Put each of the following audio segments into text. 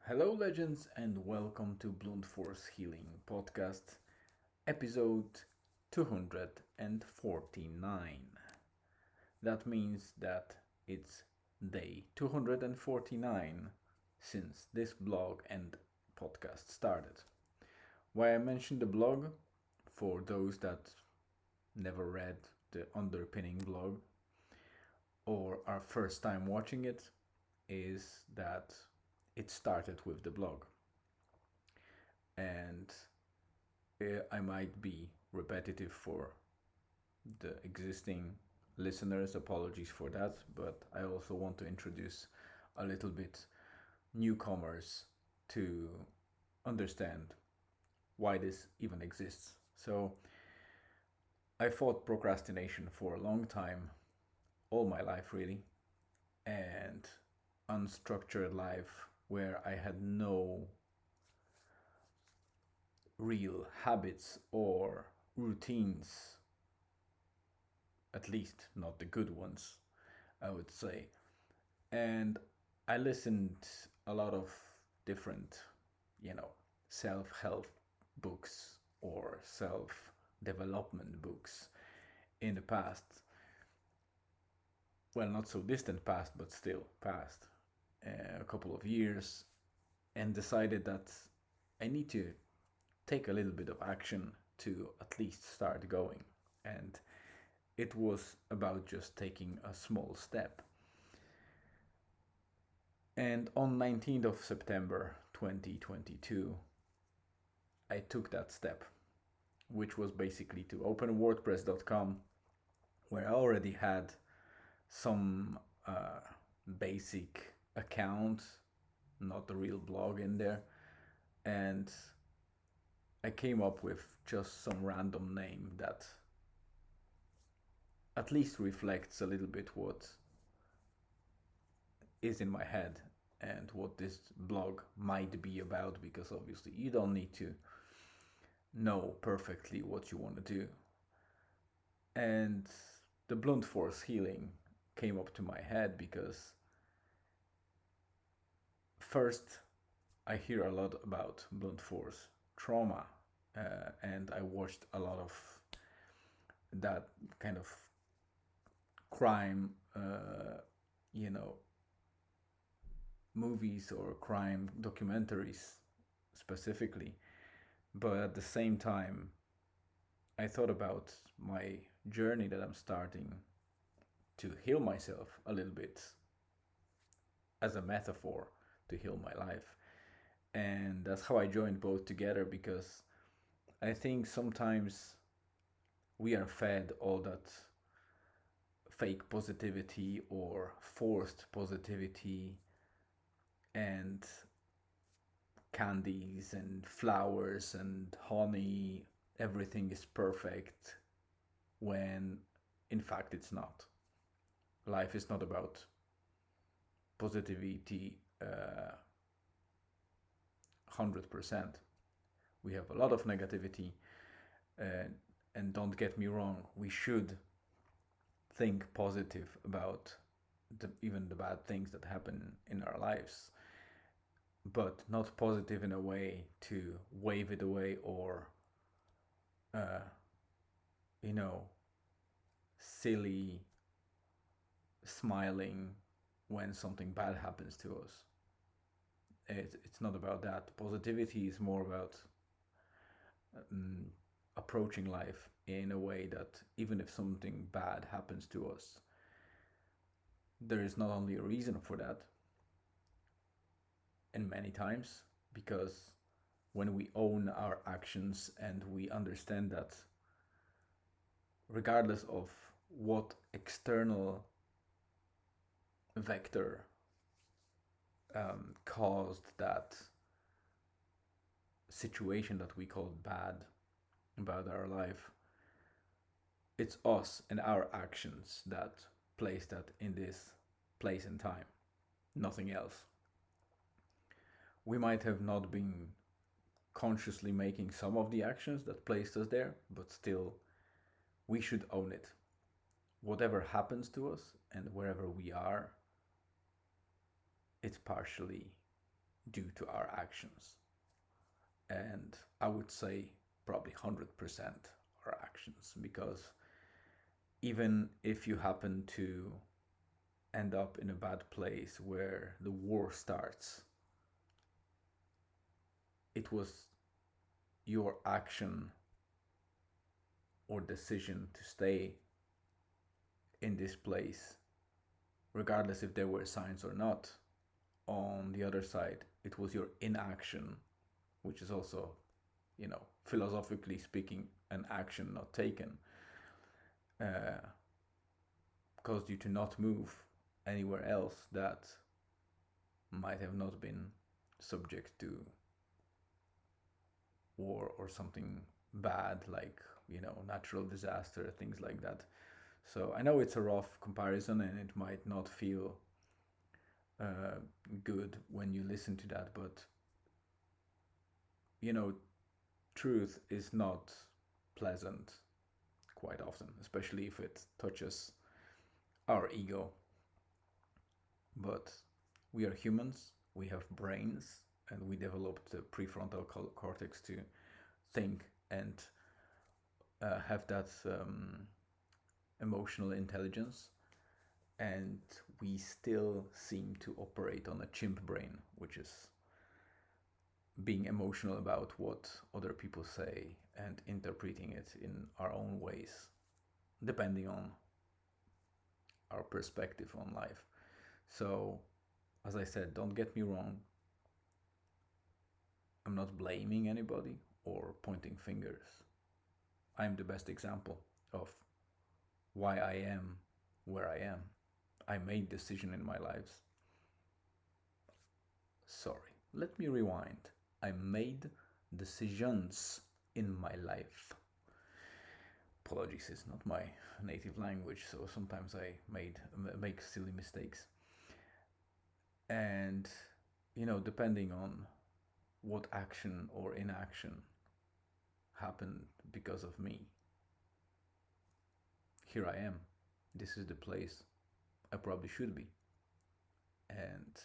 Hello, legends, and welcome to Blunt Force Healing Podcast, episode 249. That means that it's day 249 since this blog and podcast started. Why I mentioned the blog, for those that never read the underpinning blog or are first time watching it, is that it started with the blog. And I might be repetitive for the existing listeners, apologies for that, but I also want to introduce a little bit newcomers to understand why this even exists. So I fought procrastination for a long time, all my life really, and unstructured life where I had no real habits or routines, at least not the good ones, I would say. And I listened a lot of different, self-help books or self-development books in the past. Well, not so distant past, but still past. A couple of years, and decided that I need to take a little bit of action to at least start going. And it was about just taking a small step. And on 19th of September 2022, I took that step, which was basically to open WordPress.com, where I already had some basic account, not the real blog in there. And I came up with just some random name that at least reflects a little bit what is in my head and what this blog might be about, because obviously you don't need to know perfectly what you want to do. And the blunt force healing came up to my head because first I hear a lot about blunt force trauma, and I watched a lot of that kind of crime, movies or crime documentaries specifically. But at the same time, I thought about my journey that I'm starting to heal myself a little bit as a metaphor to heal my life. And that's how I joined both together, because I think sometimes we are fed all that fake positivity or forced positivity and candies and flowers and honey. Everything is perfect when in fact it's not. Life is not about positivity 100%. We have a lot of negativity, and don't get me wrong, we should think positive about even the bad things that happen in our lives, but not positive in a way to wave it away or, uh, silly smiling when something bad happens to us. It's not about that. Positivity is more about approaching life in a way that even if something bad happens to us, there is not only a reason for that, and many times, because when we own our actions and we understand that regardless of what external vector caused that situation that we call bad about our life, it's us and our actions that place that in this place and time, nothing else. We might have not been consciously making some of the actions that placed us there, but still, we should own it. Whatever happens to us and wherever we are, it's partially due to our actions. And I would say probably 100% our actions, because even if you happen to end up in a bad place where the war starts, it was your action or decision to stay in this place, regardless if there were signs or not. On the other side, it was your inaction, which is also, philosophically speaking, an action not taken, uh, caused you to not move anywhere else that might have not been subject to war or something bad, like, natural disaster, things like that. So I know it's a rough comparison and it might not feel uh, good when you listen to that, but you know, truth is not pleasant quite often, especially if it touches our ego. But we are humans, we have brains, and we developed the prefrontal cortex to think and have that emotional intelligence. And we still seem to operate on a chimp brain, which is being emotional about what other people say and interpreting it in our own ways, depending on our perspective on life. So, as I said, don't get me wrong, I'm not blaming anybody or pointing fingers. I'm the best example of why I am where I am. I made decision in my lives. Sorry, let me rewind. I made decisions in my life. Apologies, it's not my native language, so sometimes I make silly mistakes. And depending on what action or inaction happened because of me, here I am. This is the place I probably should be. And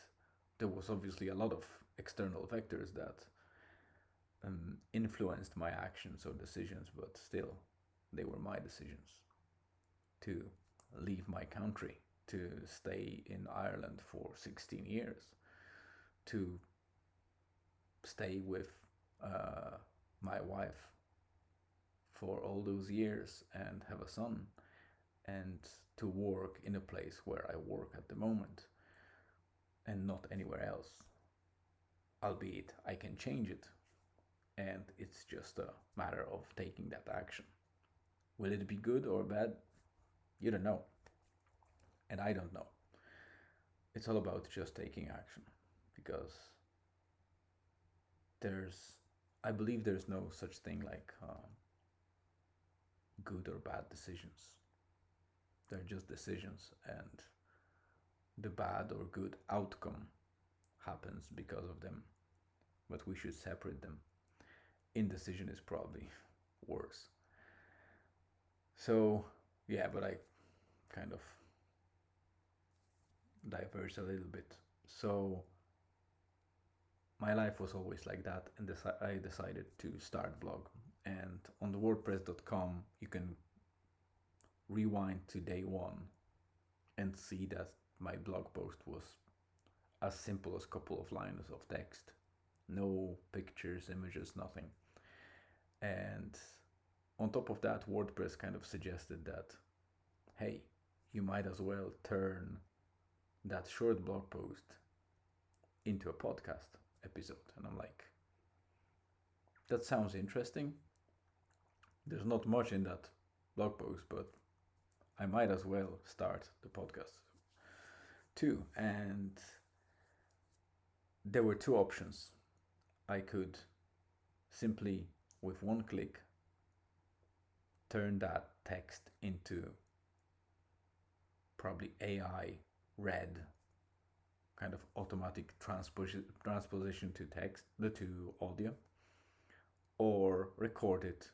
there was obviously a lot of external factors that influenced my actions or decisions, but still, they were my decisions to leave my country, to stay in Ireland for 16 years, to stay with my wife for all those years and have a son, and to work in a place where I work at the moment and not anywhere else. Albeit I can change it, and it's just a matter of taking that action. Will it be good or bad? You don't know. And I don't know. It's all about just taking action, because I believe there's no such thing like good or bad decisions. They're just decisions, and the bad or good outcome happens because of them, but we should separate them. Indecision is probably worse. So, yeah, but I kind of diverged a little bit. So, my life was always like that, and I decided to start blog. And on the WordPress.com, you can rewind to day one and see that my blog post was as simple as a couple of lines of text, no pictures, images, nothing. And on top of that, WordPress kind of suggested that, hey, you might as well turn that short blog post into a podcast episode. And I'm like, that sounds interesting. There's not much in that blog post, but I might as well start the podcast too. And there were two options. I could simply, with one click, turn that text into probably AI read kind of automatic transposition to text, to audio, or record it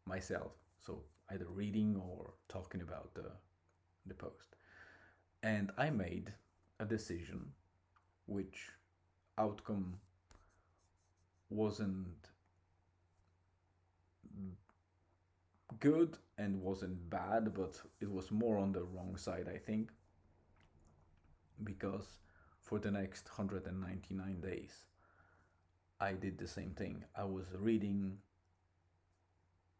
myself. So either reading or talking about the post. And I made a decision which outcome wasn't good and wasn't bad, but it was more on the wrong side, I think, because for the next 199 days, I did the same thing. I was reading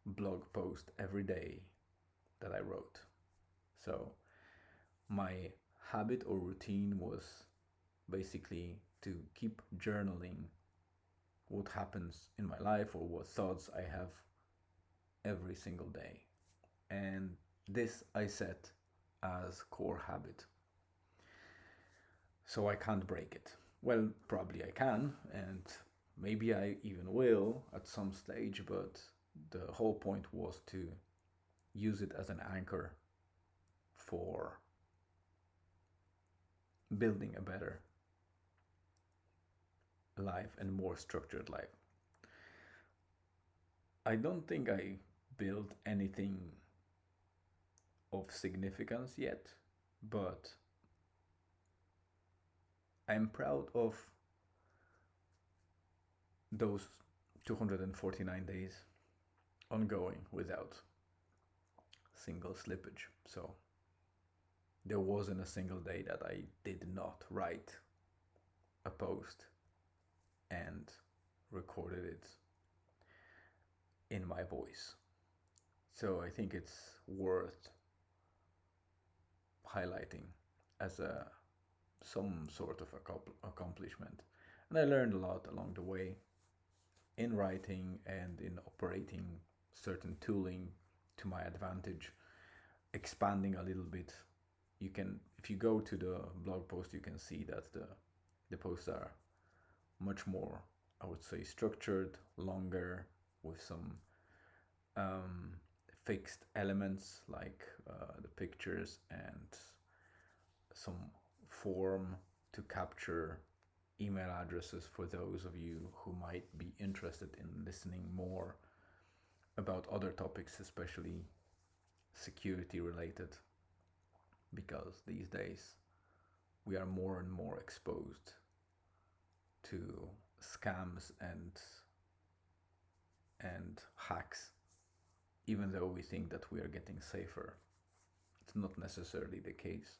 blog post every day that I wrote. So my habit or routine was basically to keep journaling what happens in my life or what thoughts I have every single day. And this I set as core habit. So I can't break it. Well, probably I can, and maybe I even will at some stage, but the whole point was to use it as an anchor for building a better life and more structured life. I don't think I built anything of significance yet, but I'm proud of those 249 days ongoing without single slippage. So there wasn't a single day that I did not write a post and recorded it in my voice. So I think it's worth highlighting as a some sort of accomplishment. And I learned a lot along the way in writing and in operating certain tooling to my advantage, expanding a little bit. You can, if you go to the blog post, you can see that the posts are much more, I would say, structured, longer, with some um, fixed elements like the pictures and some form to capture email addresses for those of you who might be interested in listening more about other topics, especially security related, because these days we are more and more exposed to scams and hacks, even though we think that we are getting safer. It's not necessarily the case.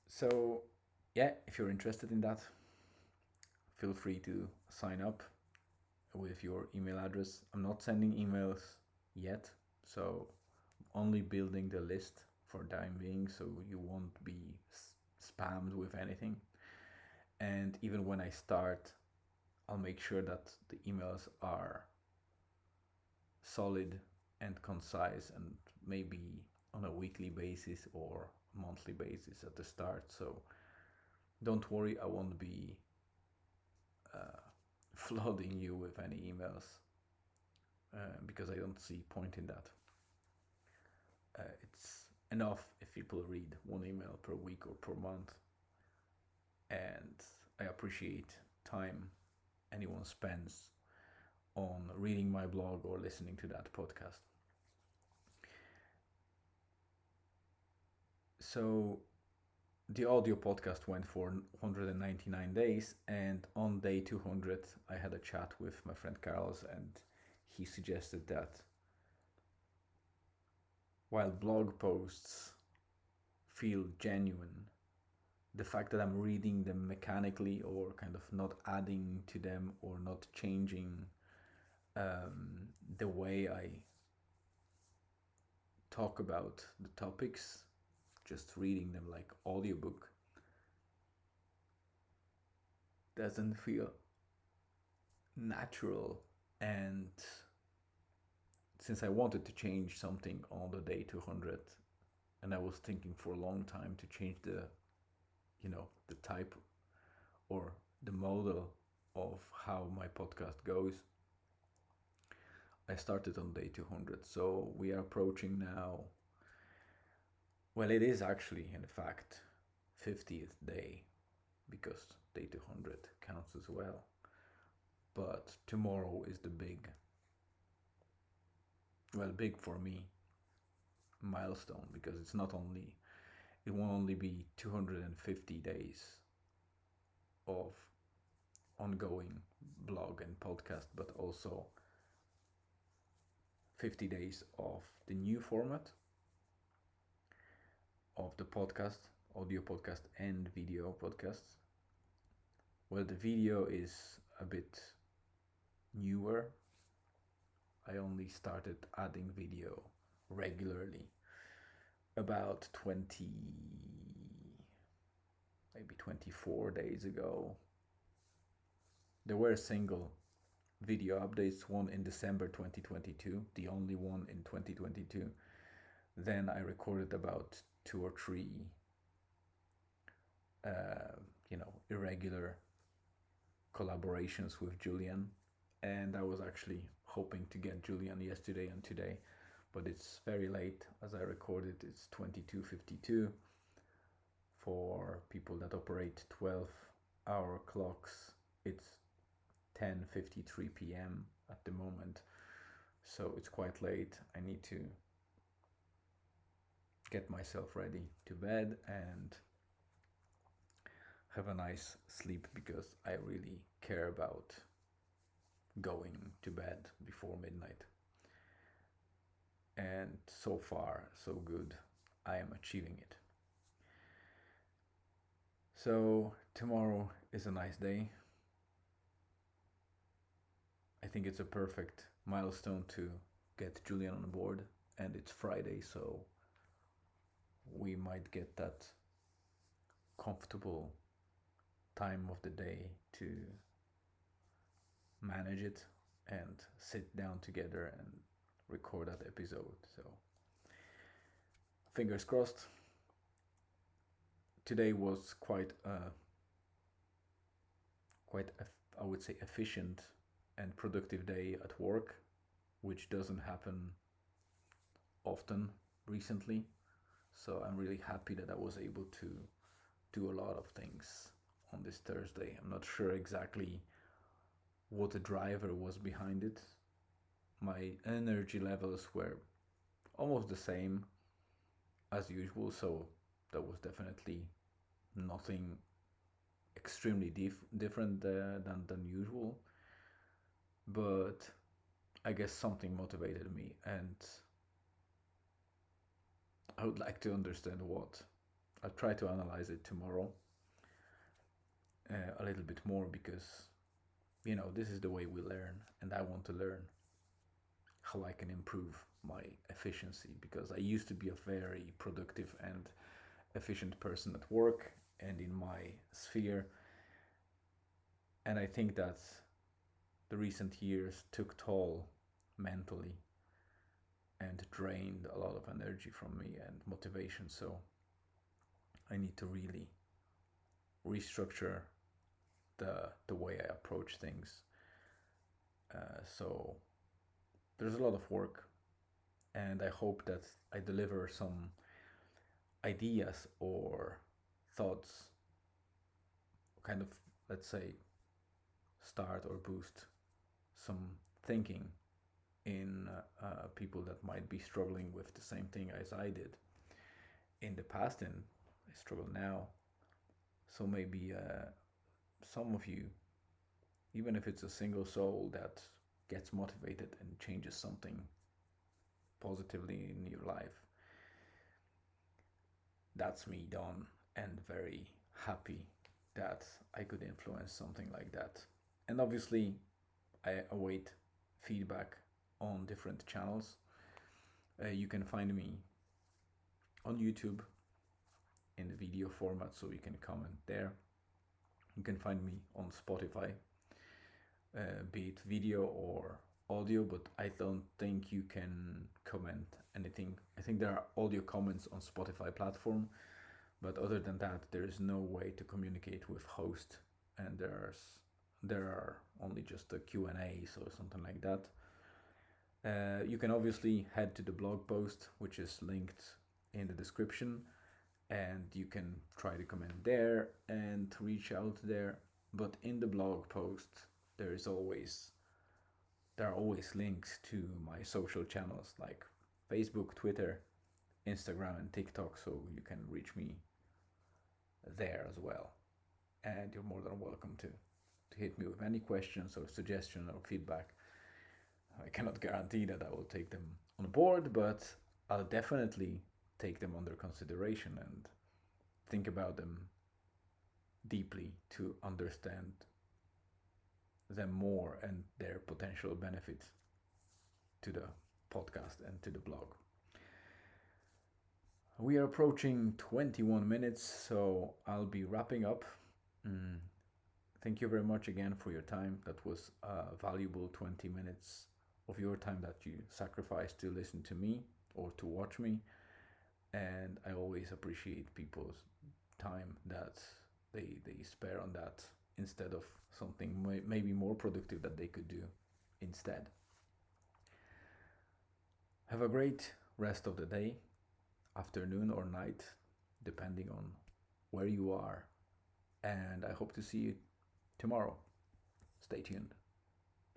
So, yeah, if you're interested in that, feel free to sign up with your email address. I'm not sending emails yet, so only building the list for time being, so you won't be spammed with anything. And even when I start, I'll make sure that the emails are solid and concise, and maybe on a weekly basis or monthly basis at the start. So don't worry, I won't be flooding you with any emails because I don't see point in that. It's enough if people read one email per week or per month, and I appreciate time anyone spends on reading my blog or listening to that podcast. So the audio podcast went for 199 days, and on day 200 I had a chat with my friend Carlos, and he suggested that while blog posts feel genuine, the fact that I'm reading them mechanically or kind of not adding to them or not changing the way I talk about the topics, just reading them like audiobook, doesn't feel natural. And since I wanted to change something on the day 200, and I was thinking for a long time to change the type or the model of how my podcast goes, I started on day 200. So we are approaching now, well, it is actually in fact 50th day, because day 200 counts as well. But tomorrow is the big for me milestone, because it won't only be 250 days of ongoing blog and podcast, but also 50 days of the new format of the podcast, audio podcast and video podcasts. Well, the video is a bit newer. I only started adding video regularly about 20, maybe 24 days ago. There were single video updates, one in December 2022, the only one in 2022. Then I recorded about 2 or 3, irregular collaborations with Julian. And I was actually hoping to get Julian yesterday and today, but it's very late as I recorded. It's 22:52. For people that operate 12-hour clocks, it's 10:53 p.m. at the moment, so it's quite late. I need to get myself ready to bed and have a nice sleep, because I really care about going to bed before midnight. And so far, so good. I am achieving it. So tomorrow is a nice day. I think it's a perfect milestone to get Julian on board, and it's Friday, so we might get that comfortable time of the day to manage it and sit down together and record that episode. So fingers crossed. Today was quite I would say efficient and productive day at work, which doesn't happen often recently. So I'm really happy that I was able to do a lot of things on this Thursday. I'm not sure exactly what the driver was behind it. My energy levels were almost the same as usual, so that was definitely nothing extremely different than usual. But I guess something motivated me, and I would like to understand what. I'll try to analyze it tomorrow a little bit more, because this is the way we learn, and I want to learn how I can improve my efficiency, because I used to be a very productive and efficient person at work and in my sphere, and I think that the recent years took toll mentally and drained a lot of energy from me and motivation. So I need to really restructure the way I approach things. So there's a lot of work, and I hope that I deliver some ideas or thoughts, kind of, let's say, start or boost some thinking in people that might be struggling with the same thing as I did in the past, and I struggle now. So maybe some of you, even if it's a single soul that gets motivated and changes something positively in your life, that's me done, and very happy that I could influence something like that. And obviously, I await feedback on different channels. You can find me on YouTube in the video format, so you can comment there. You can find me on Spotify, be it video or audio, but I don't think you can comment anything. I think there are audio comments on Spotify platform, but other than that, there is no way to communicate with host, and there are only just a Q&As or something like that. You can obviously head to the blog post, which is linked in the description, and you can try to comment there and reach out there. But in the blog post, there are always links to my social channels like Facebook, Twitter, Instagram, and TikTok, so you can reach me there as well. and you're more than welcome to hit me with any questions or suggestion or feedback. I cannot guarantee that I will take them on board, but I'll definitely take them under consideration and think about them deeply to understand them more and their potential benefits to the podcast and to the blog. We are approaching 21 minutes, so I'll be wrapping up. Mm, Thank you very much again for your time. That was a valuable 20 minutes of your time that you sacrificed to listen to me or to watch me. And I always appreciate people's time that they spare on that instead of something maybe more productive that they could do instead. Have a great rest of the day, afternoon or night, depending on where you are. And I hope to see you tomorrow. Stay tuned.